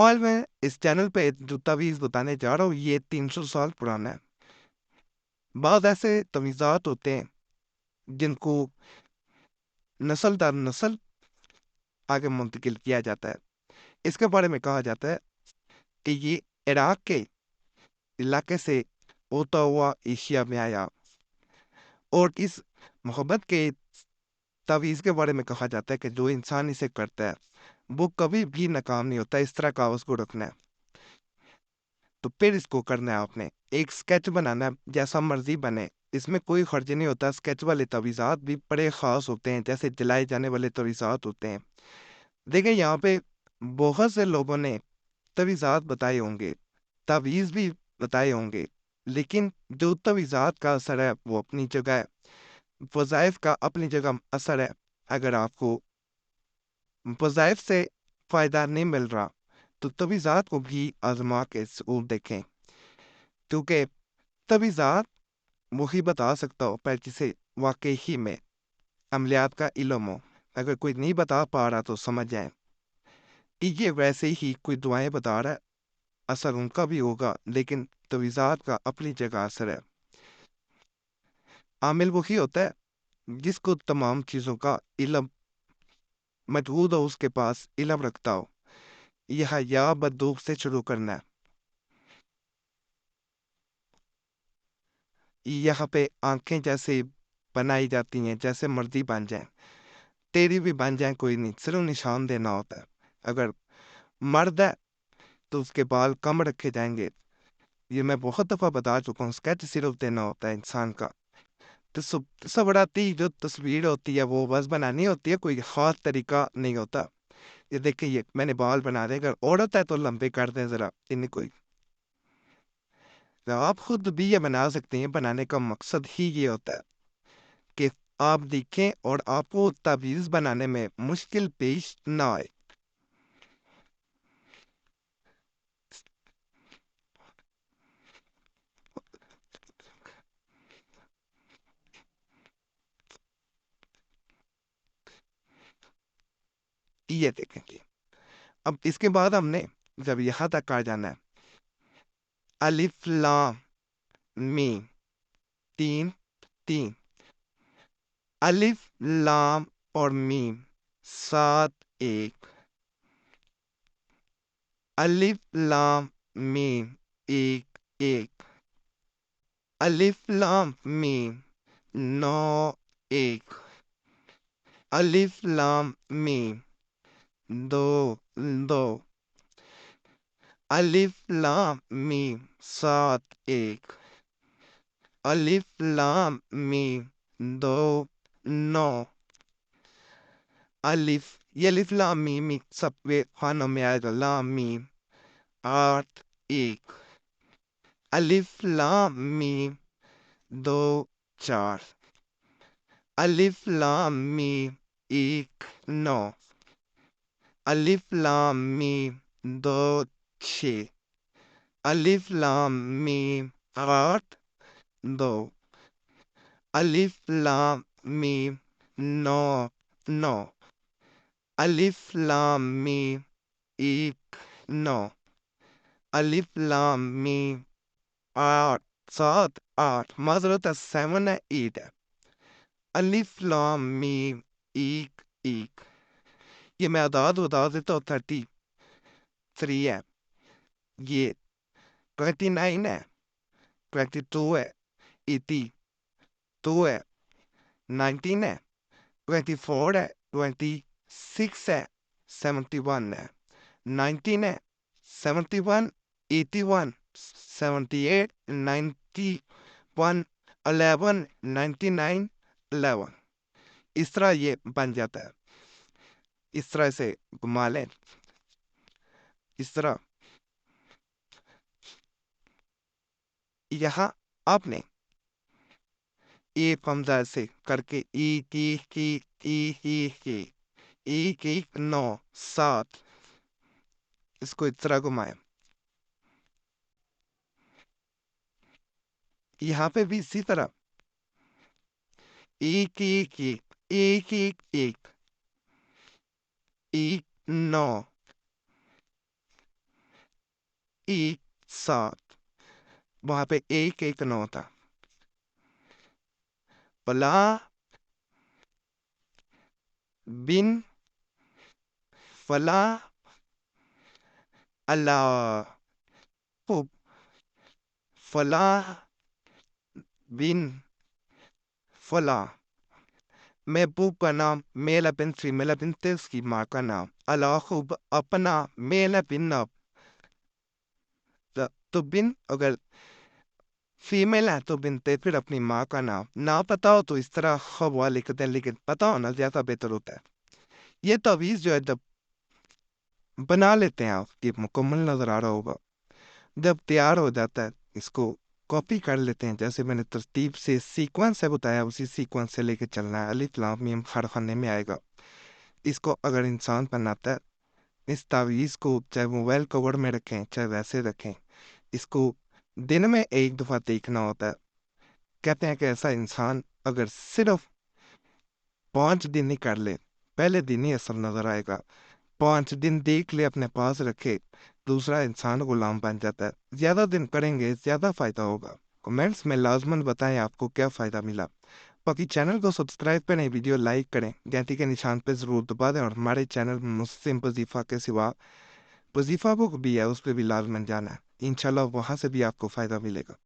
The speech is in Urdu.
اور میں اس چینل پہ جو تعویذ بتانے جا رہا ہوں یہ 300 سال پرانا ہے۔ بعض ایسے تعویذات ہوتے ہیں جن کو نسل در نسل آگے منتقل کیا جاتا ہے۔ اس کے بارے میں کہا جاتا ہے کہ یہ عراق کے علاقے سے ہوتا ہوا ایشیا میں آیا، اور اس محبت کے تعویذ کے بارے میں کہا جاتا ہے کہ جو انسان اسے کرتا ہے وہ کبھی بھی ناکام نہیں ہوتا۔ اس طرح کاغذ کو رکھنا ہے تو پھر اس کو کرنا ہے، آپ نے ایک سکیچ بنانا ہے، جیسا مرضی بنے، اس میں کوئی خرچ نہیں ہوتا۔ سکیچ والے تعویذات بھی بڑے خاص ہوتے ہیں، جیسے جلائے جانے والے تعویذات ہوتے ہیں۔ دیکھیں یہاں پہ بہت سے لوگوں نے تعویذات بتائے ہوں گے، تعویذ بھی بتائے ہوں گے، لیکن جو تعویذات کا اثر ہے وہ اپنی جگہ ہے، وظائف کا اپنی جگہ اثر ہے۔ اگر آپ کو وظائف سے فائدہ نہیں مل رہا تو تعویذات کو بھی آزما کے ضرور دیکھیں، کیونکہ تعویذات وہی بتا سکتا ہو پر جسے واقعی ہی میں عملیات کا علم ہو۔ اگر کوئی نہیں بتا پا رہا تو سمجھ جائیں کہ یہ ویسے ہی کوئی دعائیں بتا رہا ہے، اثر ان کا بھی ہوگا، لیکن تعویذات کا اپنی جگہ اثر ہے۔ عامل وہی ہوتا ہے جس کو تمام چیزوں کا علم موجود ہو، اس کے پاس علم رکھتا ہو۔ یہ یا بدوق سے شروع کرنا ہے۔ یہاں پہ آنکھیں جیسے بنائی جاتی ہیں، جیسے مرضی بن جائیں، تیری بھی بن جائیں، کوئی نہیں، صرف نشان دینا ہوتا ہے۔ اگر مرد ہے تو اس کے بال کم رکھے جائیں گے، یہ میں بہت دفعہ بتا چکا ہوں، اسکیچ صرف دینا ہوتا ہے انسان کا۔ تصوراتی جو تصویر ہوتی ہے وہ بس بنانی ہوتی ہے، کوئی خاص طریقہ نہیں ہوتا۔ یہ دیکھیں، یہ میں نے بال بنا دے، اگر عورت ہے تو لمبے کر دیں ذرا، انہیں کوئی آپ خود بھی یہ بنا سکتے ہیں۔ بنانے کا مقصد ہی یہ ہوتا ہے کہ آپ دیکھیں اور آپ کو تعویذ بنانے میں مشکل پیش نہ آئے۔ یہ دیکھیں گے، اب اس کے بعد ہم نے جب یہاں تک آ جانا ہے، الف لام میم، تین تین، الف لام اور میم، سات ایک، الف لام میم، ایک ایک، الف لام میم، نو ایک، الف لام میم، دو دو، الف لام میم، سات ایک، الف لام میم، دو نو، الف، یہ الف لام میم سب خانوں میں آئے گا، لام میم، آٹھ ایک، الف لام میم، دو چار، الف لام میم، ایک نو، الف لام میم، دو چھ، الف لام میم، آٹھ دو، الف لام میم، نو نو، الف لام میم، ایک نو، الف لام میم، آٹھ، سات آٹھ، معذرت ہے، 7 ہے، 8 ہے، الف لام میم، ایک ایک، یہ میں اعداد بتا دیتا ہوں، 33 ہے، یہ 29 ہے، 22 ہے، 82 ہے، 19 ہے، 24 ہے، 26 ہے، 71 ہے، 19 ہے، 71، 81، 78، 91، 11، 99، 11۔ اس طرح یہ بن جاتا ہے، اس طرح سے گھما لیں، اس طرح یہاں آپ نے ایک حمزہ سے کر کے ایک ایک ایک ایک ایک ایک ایک ایک، نو سات، اس کو اس طرح گھمائیں۔ یہاں پہ بھی اسی طرح ایک ایک ایک ایک ایک ایک ایک، نو ایک ساتھ، وہاں پہ ایک ایک نہ ہوتا. فلا بن فلا اللہ خوب فلا بن فلا محبوب کا نام میل بن فیمیل بن اس کی ماں کا نام. اللہ خوب اپنا میل بن تو بن اگر فیمیل ہے تو بنتے پھر اپنی ماں کا نام. نہ پتا ہو تو اس طرح خوا لکھتے ہیں، لیکن پتا ہونا زیادہ بہتر ہوتا ہے. یہ تعویذ جو ہے جب بنا لیتے ہیں آپ، یہ مکمل نظر آ رہا ہوگا. جب تیار ہو جاتا ہے اس کو کاپی کر لیتے ہیں، جیسے میں نے ترتیب سے سیکوینس سے بتایا اسی سیکوینس سے لے کے چلنا ہے. الف لام میم ہر خانے میں آئے گا. اس کو اگر انسان بناتا ہے، اس تعویذ کو چاہے موبائل کور میں رکھیں چاہے ویسے رکھیں، اس کو دن میں ایک دفعہ دیکھنا ہوتا ہے. کہتے ہیں کہ ایسا انسان اگر صرف 5 دن ہی کر لے، پہلے دن ہی اثر نظر آئے گا. 5 دن دیکھ لے، اپنے پاس رکھے، دوسرا انسان غلام بن جاتا ہے. زیادہ دن کریں گے زیادہ فائدہ ہوگا. کمنٹس میں لازماً بتائیں آپ کو کیا فائدہ ملا. باقی چینل کو سبسکرائب کریں، ویڈیو لائک کریں، گھنٹی کے نشان پہ ضرور دبا دیں، اور ہمارے چینل مسلم وظیفہ کے سوا وظیفہ بک بھی ہے، اس پہ بھی لازماً جانا ہے. انشاءاللہ وہاں سے بھی آپ کو فائدہ ملے گا.